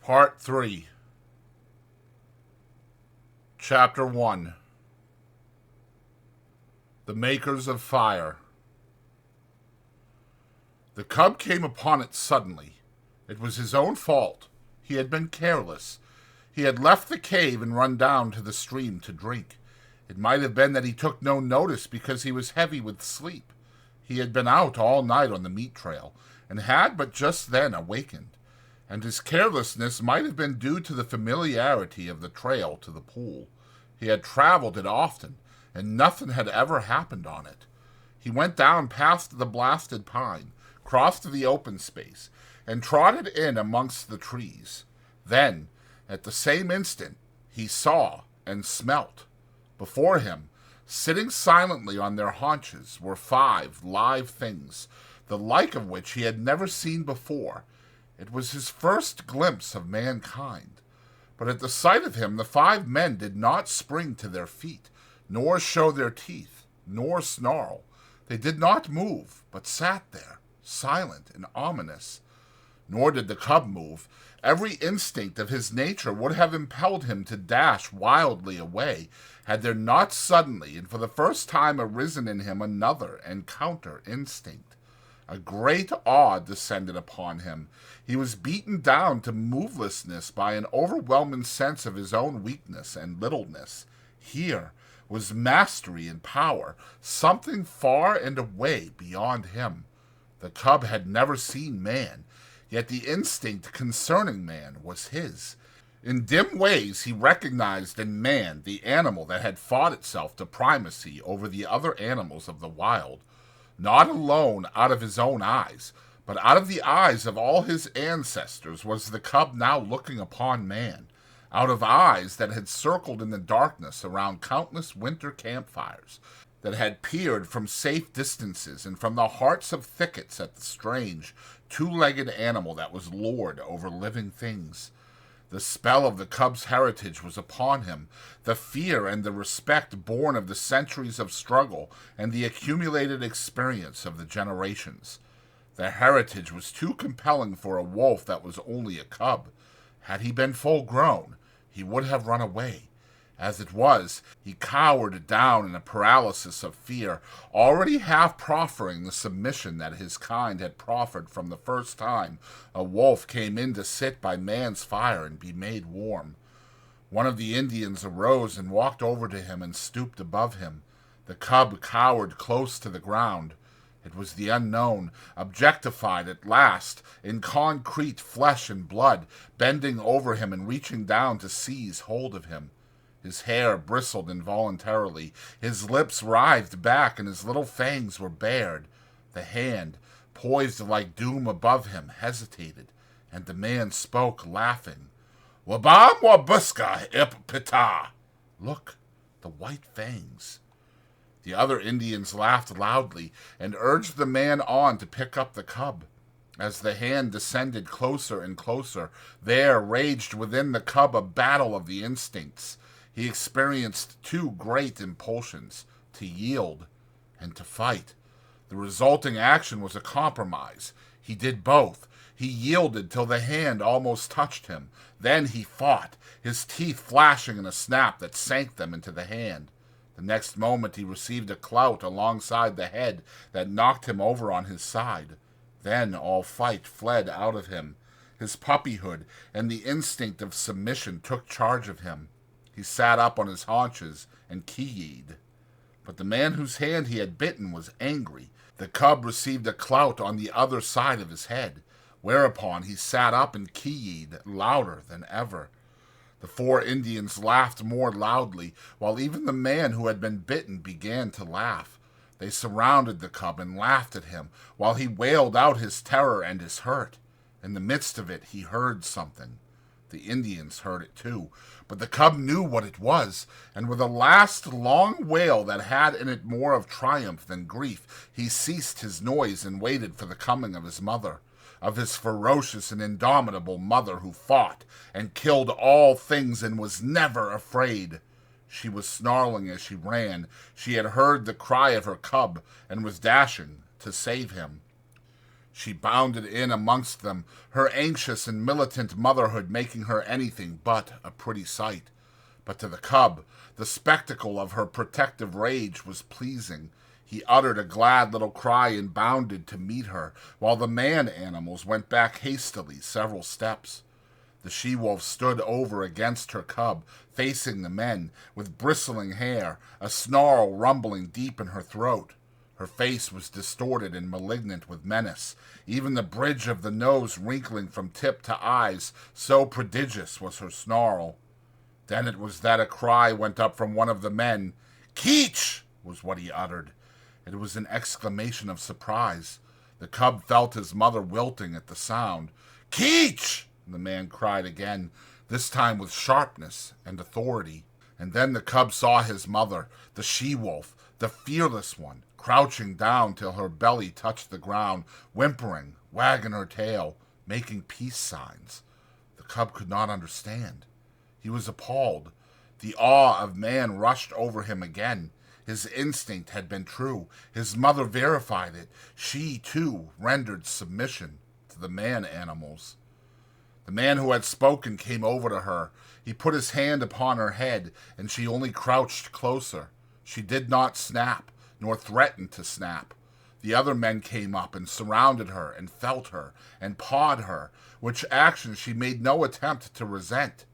Part 3, Chapter 1, The Makers of Fire. The cub came upon it suddenly. It was his own fault. He had been careless. He had left the cave and run down to the stream to drink. It might have been that he took no notice because he was heavy with sleep. He had been out all night on the meat trail, and had but just then awakened. And his carelessness might have been due to the familiarity of the trail to the pool. He had traveled it often, and nothing had ever happened on it. He went down past the blasted pine, crossed the open space, and trotted in amongst the trees. Then, at the same instant, he saw and smelt. Before him, sitting silently on their haunches, were 5 live things, the like of which he had never seen before. It was his first glimpse of mankind. But at the sight of him, the 5 men did not spring to their feet, nor show their teeth, nor snarl. They did not move, but sat there, silent and ominous. Nor did the cub move. Every instinct of his nature would have impelled him to dash wildly away, had there not suddenly and for the first time arisen in him another and counter instinct. A great awe descended upon him. He was beaten down to movelessness by an overwhelming sense of his own weakness and littleness. Here was mastery and power, something far and away beyond him. The cub had never seen man, yet the instinct concerning man was his. In dim ways he recognized in man the animal that had fought itself to primacy over the other animals of the wild. Not alone out of his own eyes, but out of the eyes of all his ancestors was the cub now looking upon man, out of eyes that had circled in the darkness around countless winter campfires, that had peered from safe distances and from the hearts of thickets at the strange, 2-legged animal that was lord over living things. The spell of the cub's heritage was upon him, the fear and the respect born of the centuries of struggle and the accumulated experience of the generations. The heritage was too compelling for a wolf that was only a cub. Had he been full grown, he would have run away. As it was, he cowered down in a paralysis of fear, already half proffering the submission that his kind had proffered from the first time a wolf came in to sit by man's fire and be made warm. One of the Indians arose and walked over to him and stooped above him. The cub cowered close to the ground. It was the unknown, objectified at last, in concrete flesh and blood, bending over him and reaching down to seize hold of him. His hair bristled involuntarily, his lips writhed back, and his little fangs were bared. The hand, poised like doom above him, hesitated, and the man spoke, laughing. "Wabam wabuska ip pita." Look, the white fangs. The other Indians laughed loudly and urged the man on to pick up the cub. As the hand descended closer and closer, there raged within the cub a battle of the instincts. He experienced 2 great impulsions, to yield and to fight. The resulting action was a compromise. He did both. He yielded till the hand almost touched him. Then he fought, his teeth flashing in a snap that sank them into the hand. The next moment he received a clout alongside the head that knocked him over on his side. Then all fight fled out of him. His puppyhood and the instinct of submission took charge of him. He sat up on his haunches and ki-yied. But the man whose hand he had bitten was angry. The cub received a clout on the other side of his head, whereupon he sat up and ki-yied louder than ever. The 4 Indians laughed more loudly, while even the man who had been bitten began to laugh. They surrounded the cub and laughed at him, while he wailed out his terror and his hurt. In the midst of it he heard something. The Indians heard it too, but the cub knew what it was, and with a last long wail that had in it more of triumph than grief, he ceased his noise and waited for the coming of his mother, of his ferocious and indomitable mother who fought and killed all things and was never afraid. She was snarling as she ran. She had heard the cry of her cub and was dashing to save him. She bounded in amongst them, her anxious and militant motherhood making her anything but a pretty sight. But to the cub, the spectacle of her protective rage was pleasing. He uttered a glad little cry and bounded to meet her, while the man-animals went back hastily several steps. The she-wolf stood over against her cub, facing the men, with bristling hair, a snarl rumbling deep in her throat. Her face was distorted and malignant with menace, even the bridge of the nose wrinkling from tip to eyes, so prodigious was her snarl. Then it was that a cry went up from one of the men. "Keech!" was what he uttered. It was an exclamation of surprise. The cub felt his mother wilting at the sound. "Keech!" the man cried again, this time with sharpness and authority. And then the cub saw his mother, the she-wolf, the fearless one, crouching down till her belly touched the ground, whimpering, wagging her tail, making peace signs. The cub could not understand. He was appalled. The awe of man rushed over him again. His instinct had been true. His mother verified it. She, too, rendered submission to the man-animals. The man who had spoken came over to her. He put his hand upon her head, and she only crouched closer. She did not snap, nor threaten to snap. The other men came up and surrounded her and felt her and pawed her, which action she made no attempt to resent.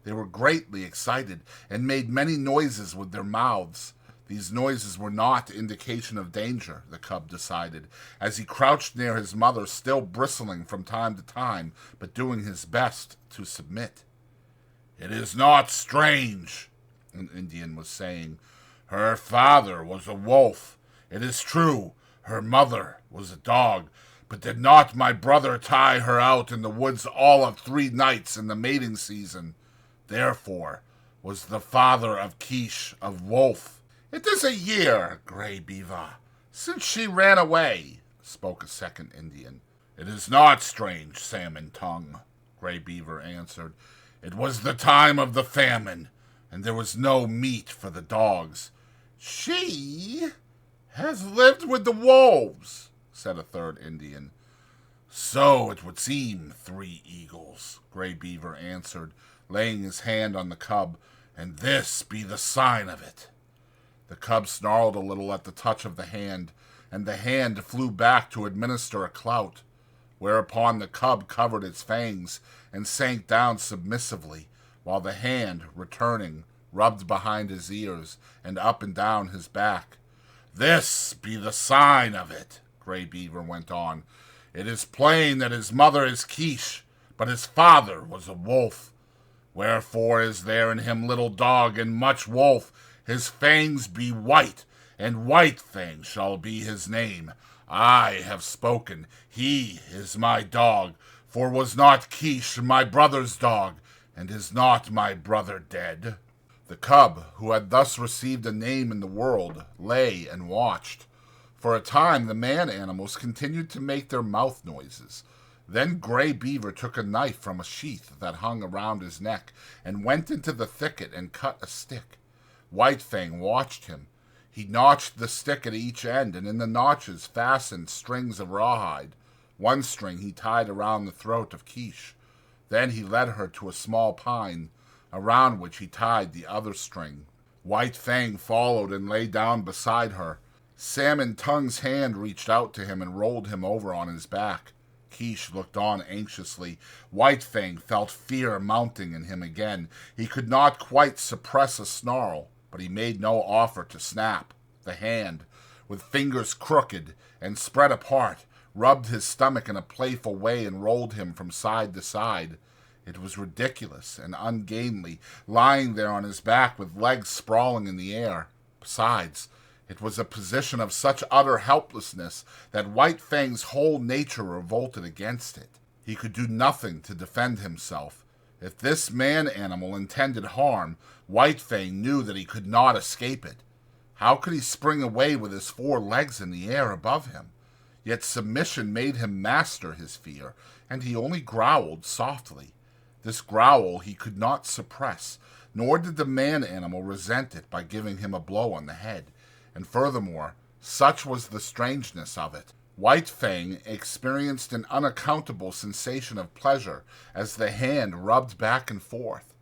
They were greatly excited and made many noises with their mouths. These noises were not indication of danger, the cub decided, as he crouched near his mother, still bristling from time to time, but doing his best to submit. "It is not strange," an Indian was saying. "Her father was a wolf. It is true, her mother was a dog. But did not my brother tie her out in the woods all of 3 nights in the mating season? Therefore was the father of Keech of wolf." "It is a year, Grey Beaver, since she ran away," spoke a second Indian. "It is not strange, Salmon Tongue," Grey Beaver answered. "It was the time of the famine, and there was no meat for the dogs." "She has lived with the wolves," said a third Indian. "So it would seem, Three Eagles," Grey Beaver answered, laying his hand on the cub, "and this be the sign of it." The cub snarled a little at the touch of the hand, and the hand flew back to administer a clout, whereupon the cub covered its fangs and sank down submissively, while the hand, returning, rubbed behind his ears and up and down his back. "This be the sign of it," Grey Beaver went on. "It is plain that his mother is Keech, but his father was a wolf. Wherefore is there in him little dog and much wolf. His fangs be white, and White Fang shall be his name. I have spoken. He is my dog, for was not Keech my brother's dog, and is not my brother dead?" The cub, who had thus received a name in the world, lay and watched. For a time the man-animals continued to make their mouth noises. Then Grey Beaver took a knife from a sheath that hung around his neck and went into the thicket and cut a stick. White Fang watched him. He notched the stick at each end, and in the notches fastened strings of rawhide. One string he tied around the throat of Keech. Then he led her to a small pine, around which he tied the other string. White Fang followed and lay down beside her. Salmon Tongue's hand reached out to him and rolled him over on his back. Keech looked on anxiously. White Fang felt fear mounting in him again. He could not quite suppress a snarl, but he made no offer to snap. The hand, with fingers crooked and spread apart, rubbed his stomach in a playful way and rolled him from side to side. It was ridiculous and ungainly, lying there on his back with legs sprawling in the air. Besides, it was a position of such utter helplessness that White Fang's whole nature revolted against it. He could do nothing to defend himself. If this man-animal intended harm, White Fang knew that he could not escape it. How could he spring away with his 4 legs in the air above him? Yet submission made him master his fear, and he only growled softly. This growl he could not suppress, nor did the man-animal resent it by giving him a blow on the head. And furthermore, such was the strangeness of it, White Fang experienced an unaccountable sensation of pleasure as the hand rubbed back and forth.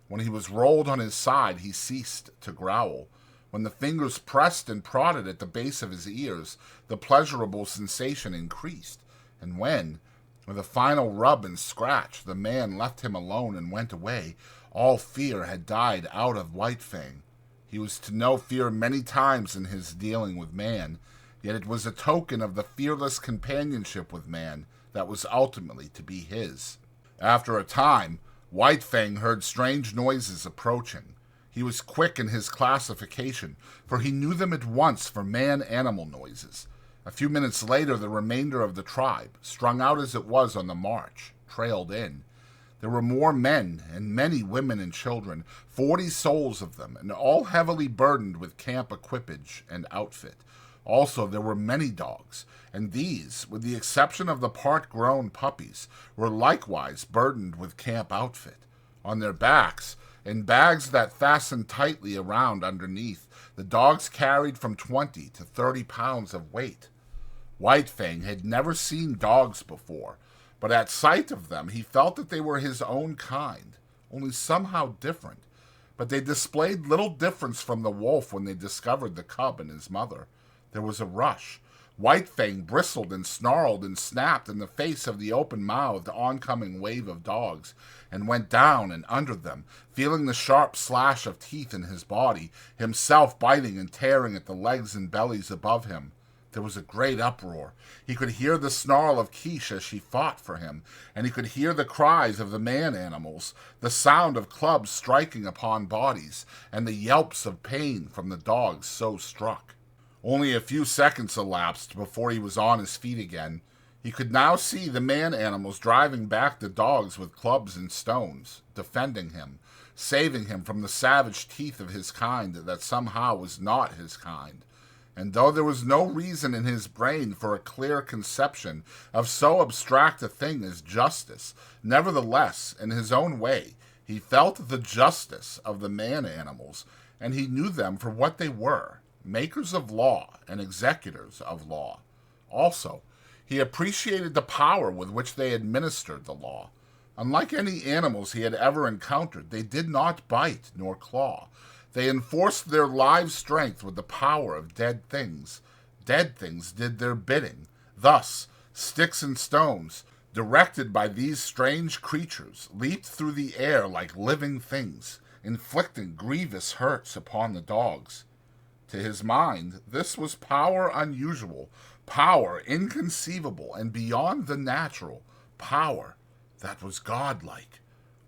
When he was rolled on his side, he ceased to growl. When the fingers pressed and prodded at the base of his ears, the pleasurable sensation increased. And when, with a final rub and scratch, the man left him alone and went away, all fear had died out of White Fang. He was to know fear many times in his dealing with man, yet it was a token of the fearless companionship with man that was ultimately to be his. After a time, White Fang heard strange noises approaching. He was quick in his classification, for he knew them at once for man-animal noises. A few minutes later, the remainder of the tribe, strung out as it was on the march, trailed in. There were more men and many women and children, 40 souls of them, and all heavily burdened with camp equipage and outfit. Also, there were many dogs, and these, with the exception of the part-grown puppies, were likewise burdened with camp outfit. On their backs, in bags that fastened tightly around underneath, the dogs carried from 20 to 30 pounds of weight. White Fang had never seen dogs before, but at sight of them he felt that they were his own kind, only somehow different. But they displayed little difference from the wolf when they discovered the cub and his mother. There was a rush. White Fang bristled and snarled and snapped in the face of the open-mouthed, oncoming wave of dogs, and went down and under them, feeling the sharp slash of teeth in his body, himself biting and tearing at the legs and bellies above him. There was a great uproar. He could hear the snarl of Quiche as she fought for him, and he could hear the cries of the man-animals, the sound of clubs striking upon bodies, and the yelps of pain from the dogs so struck. Only a few seconds elapsed before he was on his feet again. He could now see the man-animals driving back the dogs with clubs and stones, defending him, saving him from the savage teeth of his kind that somehow was not his kind. And though there was no reason in his brain for a clear conception of so abstract a thing as justice, nevertheless, in his own way, he felt the justice of the man-animals, and he knew them for what they were, makers of law and executors of law. Also, he appreciated the power with which they administered the law. Unlike any animals he had ever encountered, they did not bite nor claw. They enforced their live strength with the power of dead things. Dead things did their bidding. Thus, sticks and stones, directed by these strange creatures, leaped through the air like living things, inflicting grievous hurts upon the dogs. To his mind, this was power unusual, power inconceivable and beyond the natural, power that was godlike.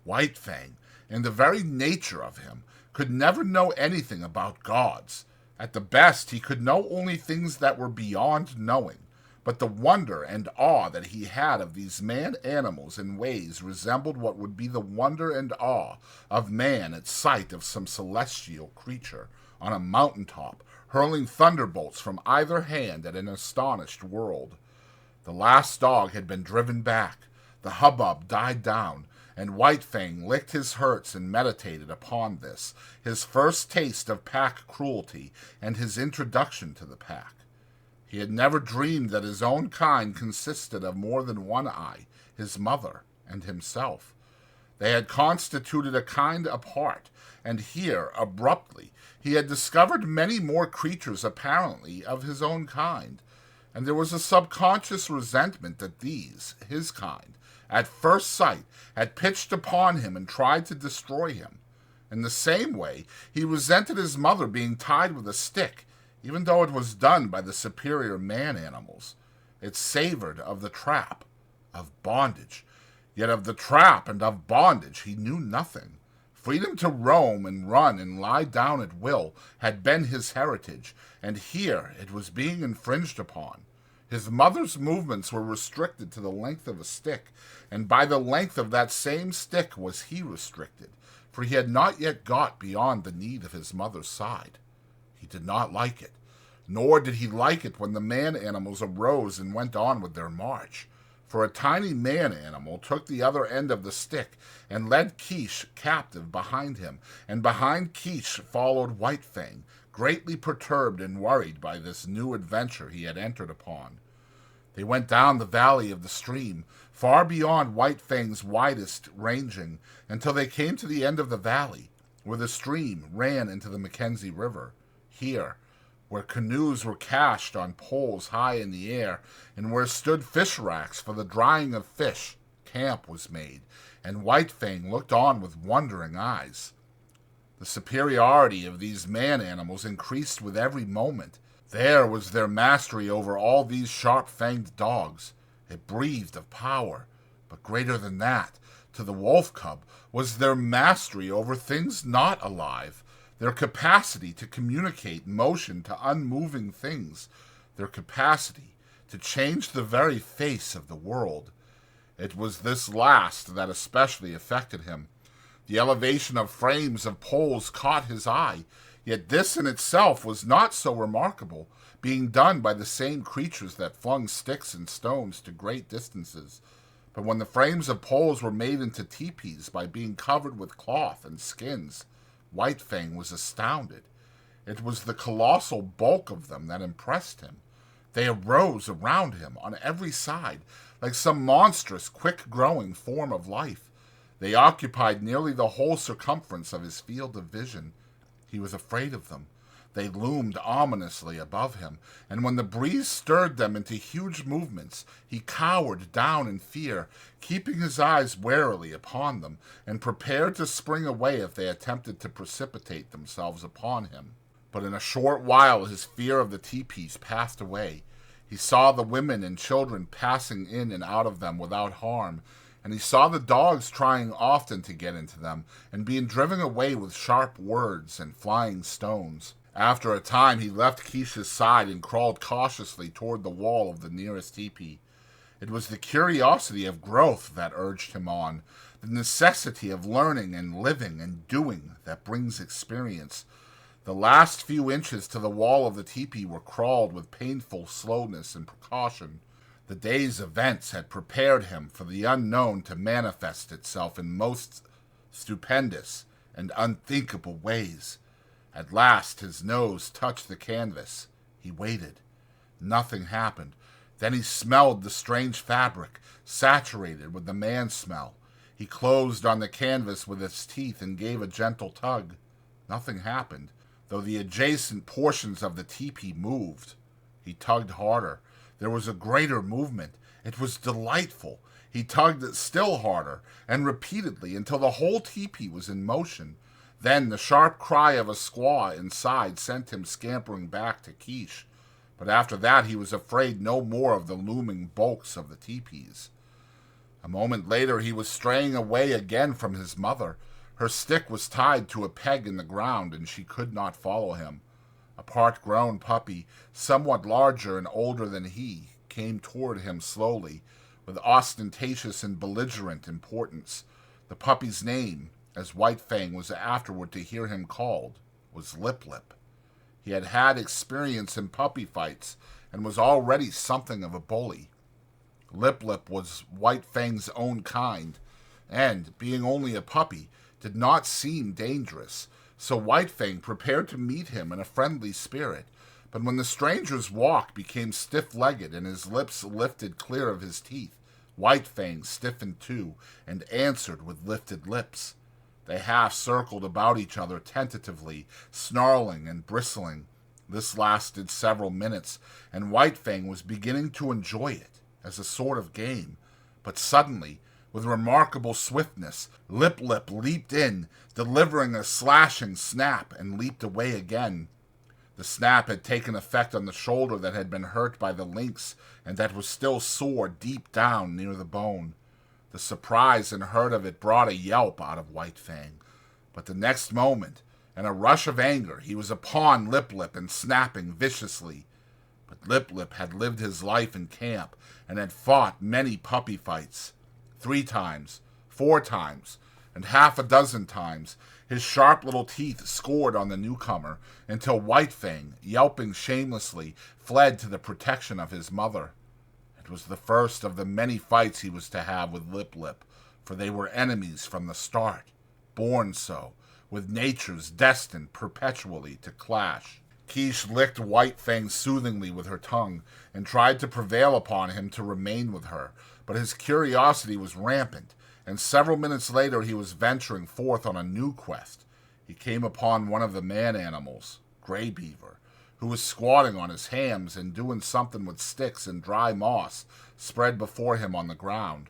White Fang, in the very nature of him, could never know anything about gods. At the best, he could know only things that were beyond knowing, but the wonder and awe that he had of these man-animals in ways resembled what would be the wonder and awe of man at sight of some celestial creature on a mountaintop, hurling thunderbolts from either hand at an astonished world. The last dog had been driven back, the hubbub died down, and White Fang licked his hurts and meditated upon this, his first taste of pack cruelty and his introduction to the pack. He had never dreamed that his own kind consisted of more than one eye, his mother and himself. They had constituted a kind apart, and here, abruptly, he had discovered many more creatures apparently of his own kind, and there was a subconscious resentment that these, his kind, at first sight, had pitched upon him and tried to destroy him. In the same way, he resented his mother being tied with a stick, even though it was done by the superior man-animals. It savored of the trap, of bondage. Yet of the trap and of bondage he knew nothing. Freedom to roam and run and lie down at will had been his heritage, and here it was being infringed upon. His mother's movements were restricted to the length of a stick, and by the length of that same stick was he restricted, for he had not yet got beyond the need of his mother's side. He did not like it, nor did he like it when the man-animals arose and went on with their march, for a tiny man-animal took the other end of the stick and led Quiche captive behind him, and behind Quiche followed White Fang, greatly perturbed and worried by this new adventure he had entered upon. They went down the valley of the stream, far beyond White Fang's widest ranging, until they came to the end of the valley, where the stream ran into the Mackenzie River. Here, where canoes were cached on poles high in the air, and where stood fish racks for the drying of fish, camp was made, and White Fang looked on with wondering eyes. The superiority of these man-animals increased with every moment. There was their mastery over all these sharp-fanged dogs. It breathed of power, but greater than that, to the wolf cub, was their mastery over things not alive, their capacity to communicate motion to unmoving things, their capacity to change the very face of the world. It was this last that especially affected him. The elevation of frames of poles caught his eye, yet this in itself was not so remarkable, being done by the same creatures that flung sticks and stones to great distances. But when the frames of poles were made into teepees by being covered with cloth and skins, White Fang was astounded. It was the colossal bulk of them that impressed him. They arose around him on every side, like some monstrous, quick-growing form of life. They occupied nearly the whole circumference of his field of vision. He was afraid of them. They loomed ominously above him, and when the breeze stirred them into huge movements, he cowered down in fear, keeping his eyes warily upon them, and prepared to spring away if they attempted to precipitate themselves upon him. But in a short while his fear of the teepees passed away. He saw the women and children passing in and out of them without harm, and he saw the dogs trying often to get into them, and being driven away with sharp words and flying stones. After a time he left Keish's side and crawled cautiously toward the wall of the nearest teepee. It was the curiosity of growth that urged him on, the necessity of learning and living and doing that brings experience. The last few inches to the wall of the teepee were crawled with painful slowness and precaution. The day's events had prepared him for the unknown to manifest itself in most stupendous and unthinkable ways. At last his nose touched the canvas. He waited. Nothing happened. Then he smelled the strange fabric, saturated with the man smell. He closed on the canvas with his teeth and gave a gentle tug. Nothing happened, though the adjacent portions of the teepee moved. He tugged harder. There was a greater movement. It was delightful. He tugged still harder, and repeatedly, until the whole teepee was in motion. Then the sharp cry of a squaw inside sent him scampering back to Keish. But after that he was afraid no more of the looming bulks of the teepees. A moment later he was straying away again from his mother. Her stick was tied to a peg in the ground, and she could not follow him. A part-grown puppy, somewhat larger and older than he, came toward him slowly, with ostentatious and belligerent importance. The puppy's name, as White Fang was afterward to hear him called, was Lip Lip. He had had experience in puppy fights, and was already something of a bully. Lip Lip was White Fang's own kind, and, being only a puppy, did not seem dangerous, so White Fang prepared to meet him in a friendly spirit. But when the stranger's walk became stiff-legged and his lips lifted clear of his teeth, White Fang stiffened too, and answered with lifted lips. They half-circled about each other tentatively, snarling and bristling. This lasted several minutes, and White Fang was beginning to enjoy it as a sort of game. But suddenly, with remarkable swiftness, Lip Lip leaped in, delivering a slashing snap, and leaped away again. The snap had taken effect on the shoulder that had been hurt by the lynx, and that was still sore deep down near the bone. The surprise and hurt of it brought a yelp out of White Fang. But the next moment, in a rush of anger, he was upon Lip Lip and snapping viciously. But Lip Lip had lived his life in camp and had fought many puppy fights. 3 times, 4 times, and half a dozen times, his sharp little teeth scored on the newcomer until White Fang, yelping shamelessly, fled to the protection of his mother. It was the first of the many fights he was to have with Lip Lip, for they were enemies from the start, born so, with natures destined perpetually to clash. Quiche licked White Fang soothingly with her tongue and tried to prevail upon him to remain with her, but his curiosity was rampant, and several minutes later he was venturing forth on a new quest. He came upon one of the man-animals, Gray Beaver, who was squatting on his hams and doing something with sticks and dry moss spread before him on the ground.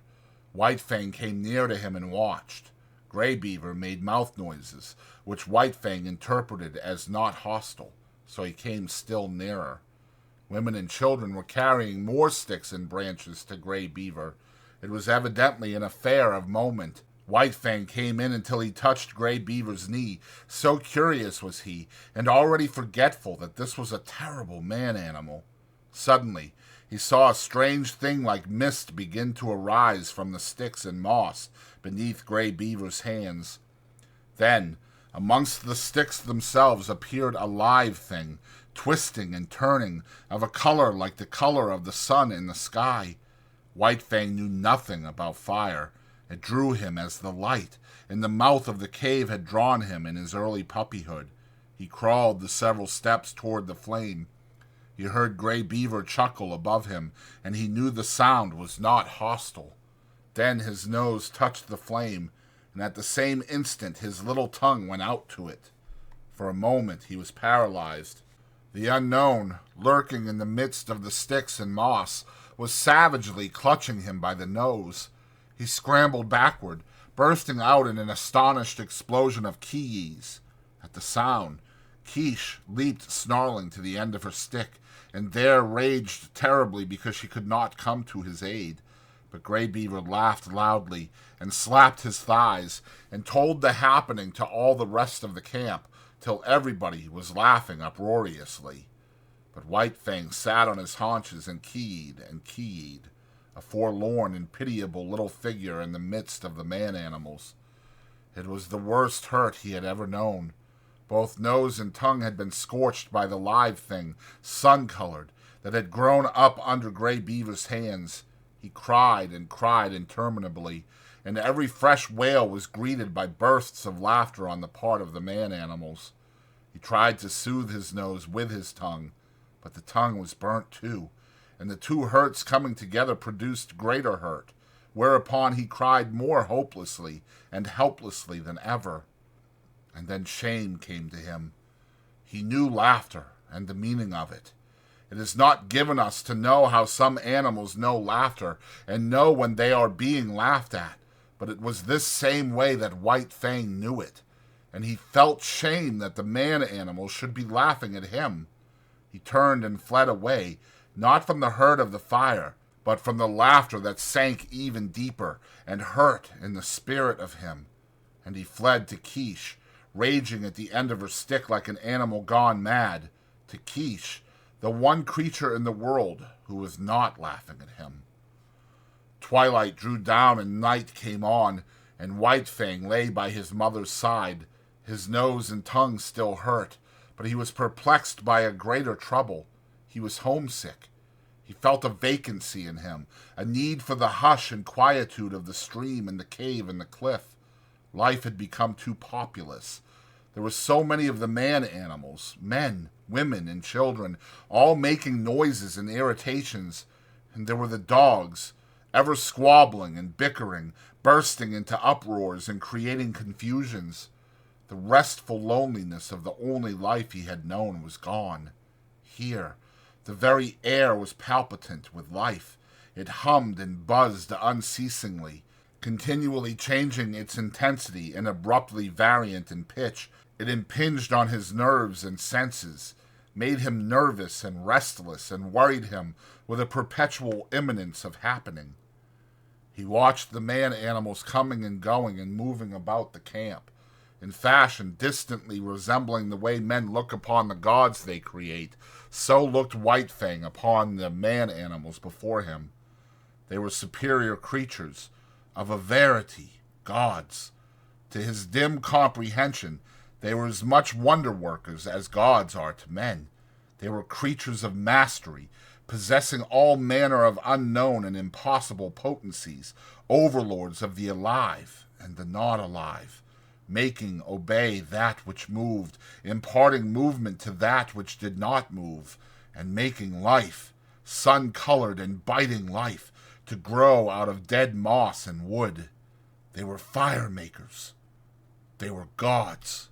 White Fang came near to him and watched. Gray Beaver made mouth noises, which White Fang interpreted as not hostile, so he came still nearer. Women and children were carrying more sticks and branches to Gray Beaver. It was evidently an affair of moment. White Fang came in until he touched Gray Beaver's knee. So curious was he, and already forgetful that this was a terrible man-animal. Suddenly, he saw a strange thing like mist begin to arise from the sticks and moss beneath Gray Beaver's hands. Then, amongst the sticks themselves appeared a live thing, twisting and turning, of a color like the color of the sun in the sky. White Fang knew nothing about fire. It drew him as the light in the mouth of the cave had drawn him in his early puppyhood. He crawled the several steps toward the flame. He heard Gray Beaver chuckle above him, and he knew the sound was not hostile. Then his nose touched the flame, and at the same instant his little tongue went out to it. For a moment he was paralyzed. The unknown, lurking in the midst of the sticks and moss, was savagely clutching him by the nose. He scrambled backward, bursting out in an astonished explosion of ki-yis. At the sound, Quiche leaped snarling to the end of her stick, and there raged terribly because she could not come to his aid. But Gray Beaver laughed loudly and slapped his thighs and told the happening to all the rest of the camp, till everybody was laughing uproariously. But White Fang sat on his haunches and keyed, a forlorn and pitiable little figure in the midst of the man-animals. It was the worst hurt he had ever known. Both nose and tongue had been scorched by the live thing, sun-colored, that had grown up under Gray Beaver's hands. He cried interminably, and every fresh wail was greeted by bursts of laughter on the part of the man-animals. He tried to soothe his nose with his tongue, but the tongue was burnt too, and the two hurts coming together produced greater hurt, whereupon he cried more hopelessly and helplessly than ever. And then shame came to him. He knew laughter and the meaning of it. It is not given us to know how some animals know laughter and know when they are being laughed at, but it was this same way that White Fang knew it, and he felt shame that the man-animal should be laughing at him. He turned and fled away, not from the hurt of the fire, but from the laughter that sank even deeper and hurt in the spirit of him. And he fled to Quiche, raging at the end of her stick like an animal gone mad, to Quiche, the one creature in the world who was not laughing at him. Twilight drew down and night came on, and White Fang lay by his mother's side. His nose and tongue still hurt, but he was perplexed by a greater trouble. He was homesick. He felt a vacancy in him, a need for the hush and quietude of the stream and the cave and the cliff. Life had become too populous. There were so many of the man-animals, men, women, and children, all making noises and irritations, and there were the dogs, ever squabbling and bickering, bursting into uproars and creating confusions. The restful loneliness of the only life he had known was gone. Here, the very air was palpitant with life. It hummed and buzzed unceasingly, continually changing its intensity and abruptly variant in pitch. It impinged on his nerves and senses, made him nervous and restless, and worried him with a perpetual imminence of happening. He watched the man-animals coming and going and moving about the camp, in fashion distantly resembling the way men look upon the gods they create. So looked White Fang upon the man-animals before him. They were superior creatures, of a verity, gods. To his dim comprehension, they were as much wonder-workers as gods are to men. They were creatures of mastery, possessing all manner of unknown and impossible potencies, overlords of the alive and the not alive, making obey that which moved, imparting movement to that which did not move, and making life, sun-colored and biting life, to grow out of dead moss and wood. They were fire makers. They were gods.